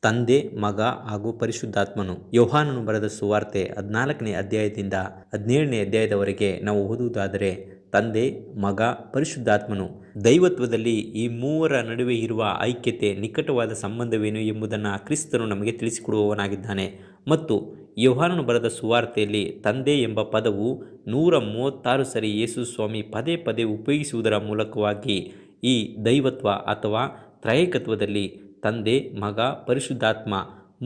ತಂದೆ, ಮಗ ಹಾಗೂ ಪರಿಶುದ್ಧಾತ್ಮನು. ಯೋಹಾನನು ಬರೆದ ಸುವಾರ್ತೆ 14ನೇ ಅಧ್ಯಾಯದಿಂದ 17ನೇ ಅಧ್ಯಾಯದವರೆಗೆ ನಾವು ಓದುವುದಾದರೆ, ತಂದೆ, ಮಗ, ಪರಿಶುದ್ಧಾತ್ಮನು ದೈವತ್ವದಲ್ಲಿ ಈ ಮೂವರ ನಡುವೆ ಇರುವ ಐಕ್ಯತೆ, ನಿಕಟವಾದ ಸಂಬಂಧವೇನು ಎಂಬುದನ್ನು ಕ್ರಿಸ್ತನು ನಮಗೆ ತಿಳಿಸಿಕೊಡುವವನಾಗಿದ್ದಾನೆ. ಮತ್ತು ಯೋಹಾನನು ಬರೆದ ಸುವಾರ್ತೆಯಲ್ಲಿ ತಂದೆ ಎಂಬ ಪದವು 136 ಸರಿ ಯೇಸು ಸ್ವಾಮಿ ಪದೇ ಪದೇ ಉಪಯೋಗಿಸುವುದರ ಮೂಲಕವಾಗಿ ಈ ದೈವತ್ವ ಅಥವಾ ತ್ರೈಕತ್ವದಲ್ಲಿ ತಂದೆ, ಮಗ, ಪರಿಶುದ್ಧಾತ್ಮ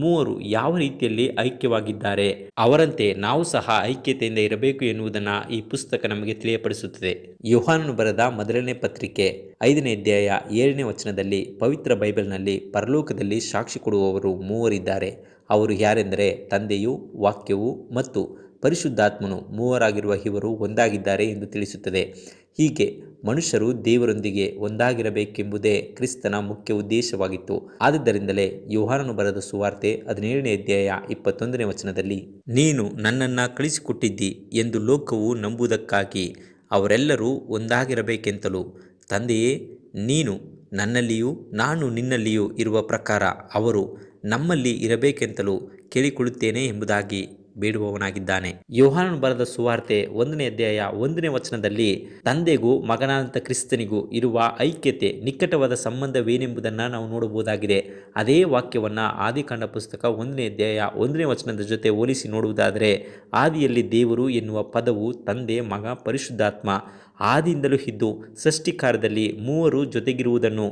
ಮೂವರು ಯಾವ ರೀತಿಯಲ್ಲಿ ಐಕ್ಯವಾಗಿದ್ದಾರೆ, ಅವರಂತೆ ನಾವು ಸಹ ಐಕ್ಯತೆಯಿಂದ ಇರಬೇಕು ಎನ್ನುವುದನ್ನು ಈ ಪುಸ್ತಕ ನಮಗೆ ತಿಳಿಯಪಡಿಸುತ್ತದೆ. ಯೋಹಾನನು ಬರೆದ ಮೊದಲನೇ ಪತ್ರಿಕೆ 5ನೇ ಅಧ್ಯಾಯ 7ನೇ ವಚನದಲ್ಲಿ, ಪವಿತ್ರ ಬೈಬಲ್ನಲ್ಲಿ ಪರಲೋಕದಲ್ಲಿ ಸಾಕ್ಷಿ ಕೊಡುವವರು ಮೂವರಿದ್ದಾರೆ. ಅವರು ಯಾರೆಂದರೆ ತಂದೆಯು, ವಾಕ್ಯವು ಮತ್ತು ಪರಿಶುದ್ಧಾತ್ಮನು ಮೂವರಾಗಿರುವ ಇವರು ಒಂದಾಗಿದ್ದಾರೆ ಎಂದು ತಿಳಿಸುತ್ತದೆ. ಹೀಗೆ ಮನುಷ್ಯರು ದೇವರೊಂದಿಗೆ ಒಂದಾಗಿರಬೇಕೆಂಬುದೇ ಕ್ರಿಸ್ತನ ಮುಖ್ಯ ಉದ್ದೇಶವಾಗಿತ್ತು. ಆದ್ದರಿಂದಲೇ ಯೋಹಾನನು ಬರೆದ ಸುವಾರ್ತೆ 17ನೇ ಅಧ್ಯಾಯ 21ನೇ ವಚನದಲ್ಲಿ, ನೀನು ನನ್ನನ್ನು ಕಳಿಸಿಕೊಟ್ಟಿದ್ದಿ ಎಂದು ಲೋಕವು ನಂಬುವುದಕ್ಕಾಗಿ ಅವರೆಲ್ಲರೂ ಒಂದಾಗಿರಬೇಕೆಂತಲೂ, ತಂದೆಯೇ, ನೀನು ನನ್ನಲ್ಲಿಯೂ ನಾನು ನಿನ್ನಲ್ಲಿಯೂ ಇರುವ ಪ್ರಕಾರ ಅವರು ನಮ್ಮಲ್ಲಿ ಇರಬೇಕೆಂತಲೂ ಕೇಳಿಕೊಳ್ಳುತ್ತೇನೆ ಎಂಬುದಾಗಿ ಬೇಡುವವನಾಗಿದ್ದಾನೆ. ಯೋಹಾನನು ಬರೆದ ಸುವಾರ್ತೆ 1ನೇ ಅಧ್ಯಾಯ 1ನೇ ವಚನದಲ್ಲಿ ತಂದೆಗೂ ಮಗನಾದಂಥ ಕ್ರಿಸ್ತನಿಗೂ ಇರುವ ಐಕ್ಯತೆ, ನಿಕಟವಾದ ಸಂಬಂಧವೇನೆಂಬುದನ್ನು ನಾವು ನೋಡಬಹುದಾಗಿದೆ. ಅದೇ ವಾಕ್ಯವನ್ನು ಆದಿಕಾಂಡ ಪುಸ್ತಕ 1ನೇ ಅಧ್ಯಾಯ 1ನೇ ವಚನದ ಜೊತೆ ಹೋಲಿಸಿ ನೋಡುವುದಾದರೆ, ಆದಿಯಲ್ಲಿ ದೇವರು ಎನ್ನುವ ಪದವು ತಂದೆ, ಮಗ, ಪರಿಶುದ್ಧಾತ್ಮ ಆದಿಯಿಂದಲೂ ಇದ್ದು ಸೃಷ್ಟಿಕಾರ್ಯದಲ್ಲಿ ಮೂವರು ಜೊತೆಗಿರುವುದನ್ನು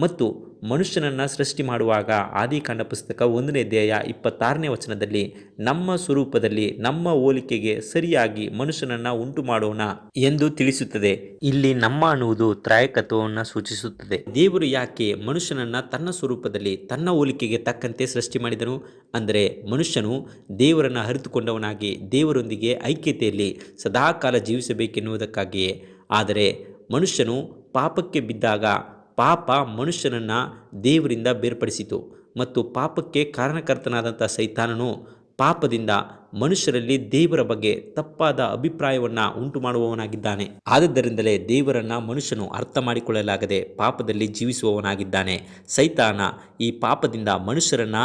ಮತ್ತು ಮನುಷ್ಯನನ್ನು ಸೃಷ್ಟಿ ಮಾಡುವಾಗ ಆದಿಕಾಂಡ ಪುಸ್ತಕ 1ನೇ ಅಧ್ಯಾಯ 26ನೇ ವಚನದಲ್ಲಿ ನಮ್ಮ ಸ್ವರೂಪದಲ್ಲಿ ನಮ್ಮ ಹೋಲಿಕೆಗೆ ಸರಿಯಾಗಿ ಮನುಷ್ಯನನ್ನು ಉಂಟು ಮಾಡೋಣ ಎಂದು ತಿಳಿಸುತ್ತದೆ. ಇಲ್ಲಿ ನಮ್ಮ ಅನ್ನುವುದು ತ್ರೈಕತ್ವವನ್ನು ಸೂಚಿಸುತ್ತದೆ. ದೇವರು ಯಾಕೆ ಮನುಷ್ಯನನ್ನು ತನ್ನ ಸ್ವರೂಪದಲ್ಲಿ ತನ್ನ ಹೋಲಿಕೆಗೆ ತಕ್ಕಂತೆ ಸೃಷ್ಟಿ ಮಾಡಿದನು ಅಂದರೆ, ಮನುಷ್ಯನು ದೇವರನ್ನು ಅರಿತುಕೊಂಡವನಾಗಿ ದೇವರೊಂದಿಗೆ ಐಕ್ಯತೆಯಲ್ಲಿ ಸದಾಕಾಲ ಜೀವಿಸಬೇಕೆನ್ನುವುದಕ್ಕಾಗಿಯೇ. ಆದರೆ ಮನುಷ್ಯನು ಪಾಪಕ್ಕೆ ಬಿದ್ದಾಗ ಪಾಪ ಮನುಷ್ಯನನ್ನು ದೇವರಿಂದ ಬೇರ್ಪಡಿಸಿತು ಮತ್ತು ಪಾಪಕ್ಕೆ ಕಾರಣಕರ್ತನಾದಂಥ ಸೈತಾನನು ಪಾಪದಿಂದ ಮನುಷ್ಯರಲ್ಲಿ ದೇವರ ಬಗ್ಗೆ ತಪ್ಪಾದ ಅಭಿಪ್ರಾಯವನ್ನು ಉಂಟು ಮಾಡುವವನಾಗಿದ್ದಾನೆ. ಆದ್ದರಿಂದಲೇ ದೇವರನ್ನು ಮನುಷ್ಯನು ಅರ್ಥ ಮಾಡಿಕೊಳ್ಳಲಾಗದೆ ಪಾಪದಲ್ಲಿ ಜೀವಿಸುವವನಾಗಿದ್ದಾನೆ. ಸೈತಾನ ಈ ಪಾಪದಿಂದ ಮನುಷ್ಯರನ್ನು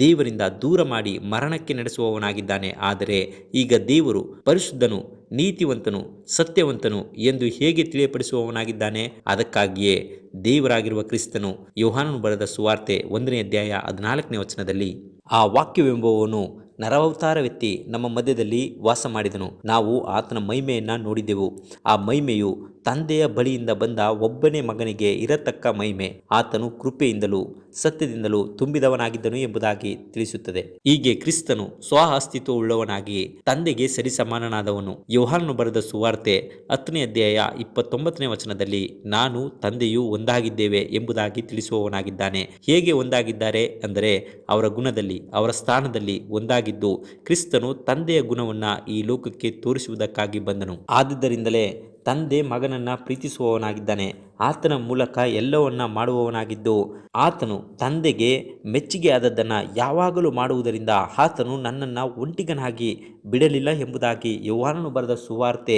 ದೇವರಿಂದ ದೂರ ಮಾಡಿ ಮರಣಕ್ಕೆ ನಡೆಸುವವನಾಗಿದ್ದಾನೆ. ಆದರೆ ಈಗ ದೇವರು ಪರಿಶುದ್ಧನು, ನೀತಿವಂತನು, ಸತ್ಯವಂತನು ಎಂದು ಹೇಗೆ ತಿಳಿಯಪಡಿಸುವವನಾಗಿದ್ದಾನೆ? ಅದಕ್ಕಾಗಿಯೇ ದೇವರಾಗಿರುವ ಕ್ರಿಸ್ತನು ಯೋಹಾನನು ಬರೆದ ಸುವಾರ್ತೆ 1ನೇ ಅಧ್ಯಾಯ 14ನೇ ವಚನದಲ್ಲಿ, ಆ ವಾಕ್ಯವೆಂಬುವವನು ನರವತಾರವೆತ್ತಿ ನಮ್ಮ ಮಧ್ಯದಲ್ಲಿ ವಾಸ ಮಾಡಿದನು. ನಾವು ಆತನ ಮಹಿಮೆಯನ್ನು ನೋಡಿದೆವು. ಆ ಮಹಿಮೆಯು ತಂದೆಯ ಬಳಿಯಿಂದ ಬಂದ ಒಬ್ಬನೇ ಮಗನಿಗೆ ಇರತಕ್ಕ ಮಹಿಮೆ. ಆತನು ಕೃಪೆಯಿಂದಲೂ ಸತ್ಯದಿಂದಲೂ ತುಂಬಿದವನಾಗಿದ್ದನು ಎಂಬುದಾಗಿ ತಿಳಿಸುತ್ತದೆ. ಹೀಗೆ ಕ್ರಿಸ್ತನು ಸ್ವ ಅಸ್ತಿತ್ವವುಳ್ಳವನಾಗಿ ತಂದೆಗೆ ಸರಿಸಮಾನನಾದವನು. ಯೋಹಾನನು ಬರೆದ ಸುವಾರ್ತೆ 10ನೇ ಅಧ್ಯಾಯ 29ನೇ ವಚನದಲ್ಲಿ, ನಾನು ತಂದೆಯು ಒಂದಾಗಿದ್ದೇವೆ ಎಂಬುದಾಗಿ ತಿಳಿಸುವವನಾಗಿದ್ದಾನೆ. ಹೇಗೆ ಒಂದಾಗಿದ್ದಾರೆ ಅಂದರೆ, ಅವರ ಗುಣದಲ್ಲಿ, ಅವರ ಸ್ಥಾನದಲ್ಲಿ ಒಂದಾಗಿದ್ದು ಕ್ರಿಸ್ತನು ತಂದೆಯ ಗುಣವನ್ನು ಈ ಲೋಕಕ್ಕೆ ತೋರಿಸುವುದಕ್ಕಾಗಿ ಬಂದನು. ಆದ್ದರಿಂದಲೇ ತಂದೆ ಮಗನನ್ನು ಪ್ರೀತಿಸುವವನಾಗಿದ್ದಾನೆ. ಆತನ ಮೂಲಕ ಎಲ್ಲವನ್ನ ಮಾಡುವವನಾಗಿದ್ದು, ಆತನು ತಂದೆಗೆ ಮೆಚ್ಚುಗೆ ಆದದ್ದನ್ನು ಯಾವಾಗಲೂ ಮಾಡುವುದರಿಂದ ಆತನು ನನ್ನನ್ನು ಒಂಟಿಗನಾಗಿ ಬಿಡಲಿಲ್ಲ ಎಂಬುದಾಗಿ ಯೋಹಾನನು ಬರೆದ ಸುವಾರ್ತೆ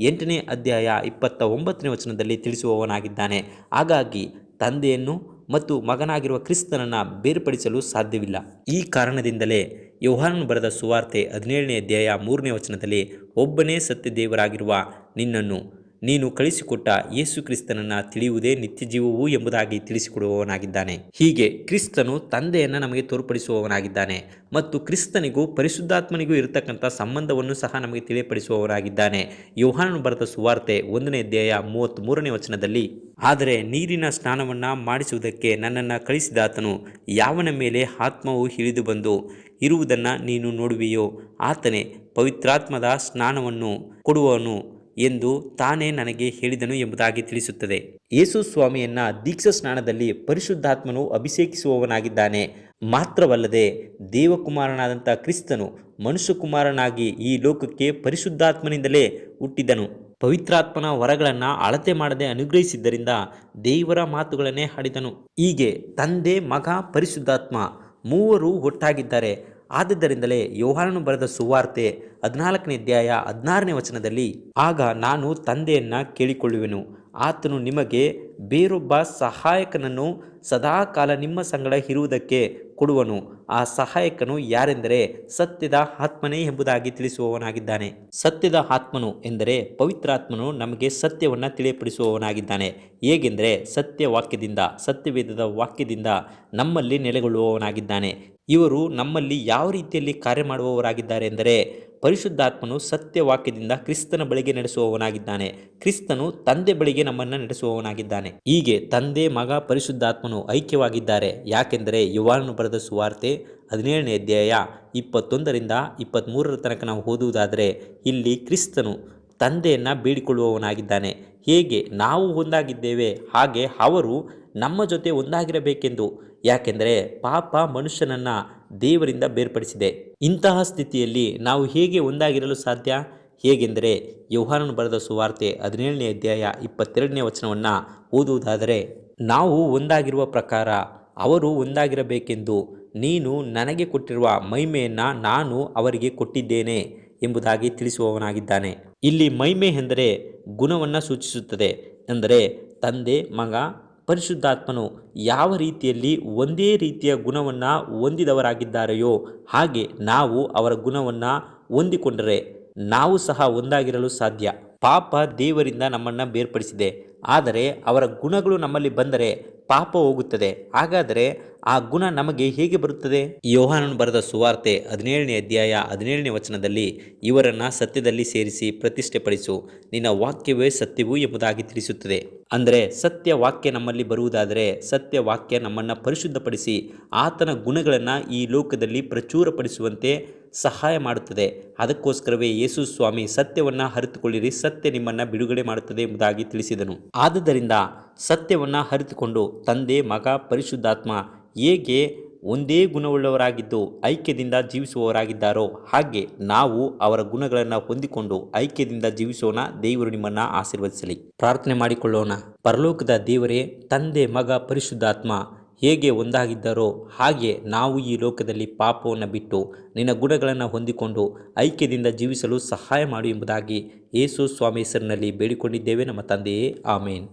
8ನೇ ಅಧ್ಯಾಯ 29ನೇ ವಚನದಲ್ಲಿ ತಿಳಿಸುವವನಾಗಿದ್ದಾನೆ. ಹಾಗಾಗಿ ತಂದೆಯನ್ನು ಮತ್ತು ಮಗನಾಗಿರುವ ಕ್ರಿಸ್ತನನ್ನು ಬೇರ್ಪಡಿಸಲು ಸಾಧ್ಯವಿಲ್ಲ. ಈ ಕಾರಣದಿಂದಲೇ ಯೋಹಾನನು ಬರೆದ ಸುವಾರ್ತೆ 17ನೇ ಅಧ್ಯಾಯ 3ನೇ ವಚನದಲ್ಲಿ, ಒಬ್ಬನೇ ಸತ್ಯ ದೇವರಾಗಿರುವ ನಿನ್ನನ್ನು ನೀನು ಕಳಿಸಿಕೊಟ್ಟ ಯೇಸು ಕ್ರಿಸ್ತನನ್ನು ತಿಳಿಯುವುದೇ ನಿತ್ಯ ಜೀವವು ಎಂಬುದಾಗಿ ತಿಳಿಸಿಕೊಡುವವನಾಗಿದ್ದಾನೆ. ಹೀಗೆ ಕ್ರಿಸ್ತನು ತಂದೆಯನ್ನು ನಮಗೆ ತೋರ್ಪಡಿಸುವವನಾಗಿದ್ದಾನೆ ಮತ್ತು ಕ್ರಿಸ್ತನಿಗೂ ಪರಿಶುದ್ಧಾತ್ಮನಿಗೂ ಇರತಕ್ಕಂಥ ಸಂಬಂಧವನ್ನು ಸಹ ನಮಗೆ ತಿಳಿಯಪಡಿಸುವವನಾಗಿದ್ದಾನೆ. ಯೋಹಾನನು ಬರೆದ ಸುವಾರ್ತೆ 1ನೇ ಅಧ್ಯಾಯ 33ನೇ ವಚನದಲ್ಲಿ, ಆದರೆ ನೀರಿನ ಸ್ನಾನವನ್ನು ಮಾಡಿಸುವುದಕ್ಕೆ ನನ್ನನ್ನು ಕಳಿಸಿದಾತನು ಯಾವನ ಮೇಲೆ ಆತ್ಮವು ಇಳಿದು ಬಂದು ಇರುವುದನ್ನು ನೀನು ನೋಡುವೆಯೋ ಆತನೇ ಪವಿತ್ರಾತ್ಮದ ಸ್ನಾನವನ್ನು ಕೊಡುವವನು ಎಂದು ತಾನೇ ನನಗೆ ಹೇಳಿದನು ಎಂಬುದಾಗಿ ತಿಳಿಸುತ್ತದೆ. ಯೇಸು ಸ್ವಾಮಿಯನ್ನ ದೀಕ್ಷಾ ಸ್ನಾನದಲ್ಲಿ ಪರಿಶುದ್ಧಾತ್ಮನು ಅಭಿಷೇಕಿಸುವವನಾಗಿದ್ದಾನೆ. ಮಾತ್ರವಲ್ಲದೆ ದೇವಕುಮಾರನಾದಂಥ ಕ್ರಿಸ್ತನು ಮನುಷ್ಯಕುಮಾರನಾಗಿ ಈ ಲೋಕಕ್ಕೆ ಪರಿಶುದ್ಧಾತ್ಮನಿಂದಲೇ ಹುಟ್ಟಿದನು. ಪವಿತ್ರಾತ್ಮನ ವರಗಳನ್ನು ಅಳತೆ ಮಾಡದೆ ಅನುಗ್ರಹಿಸಿದ್ದರಿಂದ ದೇವರ ಮಾತುಗಳನ್ನೇ ಹಾಡಿದನು. ಹೀಗೆ ತಂದೆ, ಮಗ, ಪರಿಶುದ್ಧಾತ್ಮ ಮೂವರು ಒಟ್ಟಾಗಿದ್ದಾರೆ. ಆದ್ದರಿಂದಲೇ ಯೋಹಾನನು ಬರೆದ ಸುವಾರ್ತೆ 14ನೇ ಅಧ್ಯಾಯ 16ನೇ ವಚನದಲ್ಲಿ, ಆಗ ನಾನು ತಂದೆಯನ್ನು ಕೇಳಿಕೊಳ್ಳುವೆನು, ಆತನು ನಿಮಗೆ ಬೇರೊಬ್ಬ ಸಹಾಯಕನನ್ನು ಸದಾಕಾಲ ನಿಮ್ಮ ಸಂಗಡ ಇರುವುದಕ್ಕೆ ಕೊಡುವನು. ಆ ಸಹಾಯಕನು ಯಾರೆಂದರೆ ಸತ್ಯದ ಆತ್ಮನೇ ಎಂಬುದಾಗಿ ತಿಳಿಸುವವನಾಗಿದ್ದಾನೆ. ಸತ್ಯದ ಆತ್ಮನು ಎಂದರೆ ಪವಿತ್ರಾತ್ಮನು ನಮಗೆ ಸತ್ಯವನ್ನು ತಿಳಿಯಪಡಿಸುವವನಾಗಿದ್ದಾನೆ. ಹೇಗೆಂದರೆ ಸತ್ಯವಾಕ್ಯದಿಂದ, ಸತ್ಯವೇದದ ವಾಕ್ಯದಿಂದ ನಮ್ಮಲ್ಲಿ ನೆಲೆಗೊಳ್ಳುವವನಾಗಿದ್ದಾನೆ. ಇವರು ನಮ್ಮಲ್ಲಿ ಯಾವ ರೀತಿಯಲ್ಲಿ ಕಾರ್ಯ ಮಾಡುವವರಾಗಿದ್ದಾರೆ ಎಂದರೆ ಪರಿಶುದ್ಧಾತ್ಮನು ಸತ್ಯವಾಕ್ಯದಿಂದ ಕ್ರಿಸ್ತನ ಬಳಿಗೆ ನಡೆಸುವವನಾಗಿದ್ದಾನೆ. ಕ್ರಿಸ್ತನು ತಂದೆ ಬಳಿಗೆ ನಮ್ಮನ್ನು ನಡೆಸುವವನಾಗಿದ್ದಾನೆ. ಹೀಗೆ ತಂದೆ, ಮಗ, ಪರಿಶುದ್ಧಾತ್ಮನು ಐಕ್ಯವಾಗಿದ್ದಾರೆ. ಯಾಕೆಂದರೆ ಯೋಹಾನನು ಬರೆದ ಸುವಾರ್ತೆ 17ನೇ ಅಧ್ಯಾಯ 21ರಿಂದ 23 ತನಕ ನಾವು ಓದುವುದಾದರೆ ಇಲ್ಲಿ ಕ್ರಿಸ್ತನು ತಂದೆಯನ್ನು ಬೇಡಿಕೊಳ್ಳುವವನಾಗಿದ್ದಾನೆ. ಹೇಗೆ ನಾವು ಒಂದಾಗಿದ್ದೇವೆ ಹಾಗೆ ಅವರು ನಮ್ಮ ಜೊತೆ ಒಂದಾಗಿರಬೇಕೆಂದು. ಯಾಕೆಂದರೆ ಪಾಪ ಮನುಷ್ಯನನ್ನು ದೇವರಿಂದ ಬೇರ್ಪಡಿಸಿದೆ. ಇಂತಹ ಸ್ಥಿತಿಯಲ್ಲಿ ನಾವು ಹೇಗೆ ಒಂದಾಗಿರಲು ಸಾಧ್ಯ? ಹೇಗೆಂದರೆ ಯೋಹಾನನು ಬರೆದ ಸುವಾರ್ತೆ 17ನೇ ಅಧ್ಯಾಯ 22ನೇ ವಚನವನ್ನು ಓದುವುದಾದರೆ, ನಾವು ಒಂದಾಗಿರುವ ಪ್ರಕಾರ ಅವರು ಒಂದಾಗಿರಬೇಕೆಂದು ನೀನು ನನಗೆ ಕೊಟ್ಟಿರುವ ಮಹಿಮೆಯನ್ನು ನಾನು ಅವರಿಗೆ ಕೊಟ್ಟಿದ್ದೇನೆ ಎಂಬುದಾಗಿ ತಿಳಿಸುವವನಾಗಿದ್ದಾನೆ. ಇಲ್ಲಿ ಮಹಿಮೆ ಎಂದರೆ ಗುಣವನ್ನು ಸೂಚಿಸುತ್ತದೆ. ಅಂದರೆ ತಂದೆ, ಮಗ, ಪರಿಶುದ್ಧಾತ್ಮನು ಯಾವ ರೀತಿಯಲ್ಲಿ ಒಂದೇ ರೀತಿಯ ಗುಣವನ್ನು ಹೊಂದಿದವರಾಗಿದ್ದಾರೆಯೋ ಹಾಗೆ ನಾವು ಅವರ ಗುಣವನ್ನು ಹೊಂದಿಕೊಂಡರೆ ನಾವು ಸಹ ಒಂದಾಗಿರಲು ಸಾಧ್ಯ. ಪಾಪ ದೇವರಿಂದ ನಮ್ಮನ್ನು ಬೇರ್ಪಡಿಸಿದೆ, ಆದರೆ ಅವರ ಗುಣಗಳು ನಮ್ಮಲ್ಲಿ ಬಂದರೆ ಪಾಪ ಹೋಗುತ್ತದೆ. ಹಾಗಾದರೆ ಆ ಗುಣ ನಮಗೆ ಹೇಗೆ ಬರುತ್ತದೆ? ಯೋಹಾನನು ಬರೆದ ಸುವಾರ್ತೆ 17ನೇ ಅಧ್ಯಾಯ 17ನೇ ವಚನದಲ್ಲಿ ಇವರನ್ನು ಸತ್ಯದಲ್ಲಿ ಸೇರಿಸಿ ಪ್ರತಿಷ್ಠೆಪಡಿಸು, ನಿನ್ನ ವಾಕ್ಯವೇ ಸತ್ಯವು ಎಂಬುದಾಗಿ ತಿಳಿಸುತ್ತದೆ. ಅಂದರೆ ಸತ್ಯ ವಾಕ್ಯ ನಮ್ಮಲ್ಲಿ ಬರುವುದಾದರೆ ಸತ್ಯ ವಾಕ್ಯ ನಮ್ಮನ್ನು ಪರಿಶುದ್ಧಪಡಿಸಿ ಆತನ ಗುಣಗಳನ್ನು ಈ ಲೋಕದಲ್ಲಿ ಪ್ರಚುರಪಡಿಸುವಂತೆ ಸಹಾಯ ಮಾಡುತ್ತದೆ. ಅದಕ್ಕೋಸ್ಕರವೇ ಯೇಸು ಸ್ವಾಮಿ ಸತ್ಯವನ್ನು ಅರಿತುಕೊಳ್ಳಿರಿ, ಸತ್ಯ ನಿಮ್ಮನ್ನು ಬಿಡುಗಡೆ ಮಾಡುತ್ತದೆ ಎಂಬುದಾಗಿ ತಿಳಿಸಿದನು. ಆದುದರಿಂದ ಸತ್ಯವನ್ನು ಅರಿತುಕೊಂಡು ತಂದೆ, ಮಗ, ಪರಿಶುದ್ಧಾತ್ಮ ಹೇಗೆ ಒಂದೇ ಗುಣವುಳ್ಳವರಾಗಿದ್ದು ಐಕ್ಯದಿಂದ ಜೀವಿಸುವವರಾಗಿದ್ದಾರೋ ಹಾಗೆ ನಾವು ಅವರ ಗುಣಗಳನ್ನು ಹೊಂದಿಕೊಂಡು ಐಕ್ಯದಿಂದ ಜೀವಿಸೋಣ. ದೇವರು ನಿಮ್ಮನ್ನು ಆಶೀರ್ವದಿಸಲಿ. ಪ್ರಾರ್ಥನೆ ಮಾಡಿಕೊಳ್ಳೋಣ. ಪರಲೋಕದ ದೇವರೇ, ತಂದೆ, ಮಗ, ಪರಿಶುದ್ಧಾತ್ಮ ಹೇಗೆ ಒಂದಾಗಿದ್ದಾರೋ ಹಾಗೆ ನಾವು ಈ ಲೋಕದಲ್ಲಿ ಪಾಪವನ್ನು ಬಿಟ್ಟು ನಿನ್ನ ಗುಣಗಳನ್ನು ಹೊಂದಿಕೊಂಡು ಐಕ್ಯದಿಂದ ಜೀವಿಸಲು ಸಹಾಯ ಮಾಡು ಎಂಬುದಾಗಿ ಯೇಸು ಸ್ವಾಮಿ ಹೆಸರಿನಲ್ಲಿ ಬೇಡಿಕೊಂಡಿದ್ದೇವೆ ನಮ್ಮ ತಂದೆಯೇ, ಆಮೇನ್.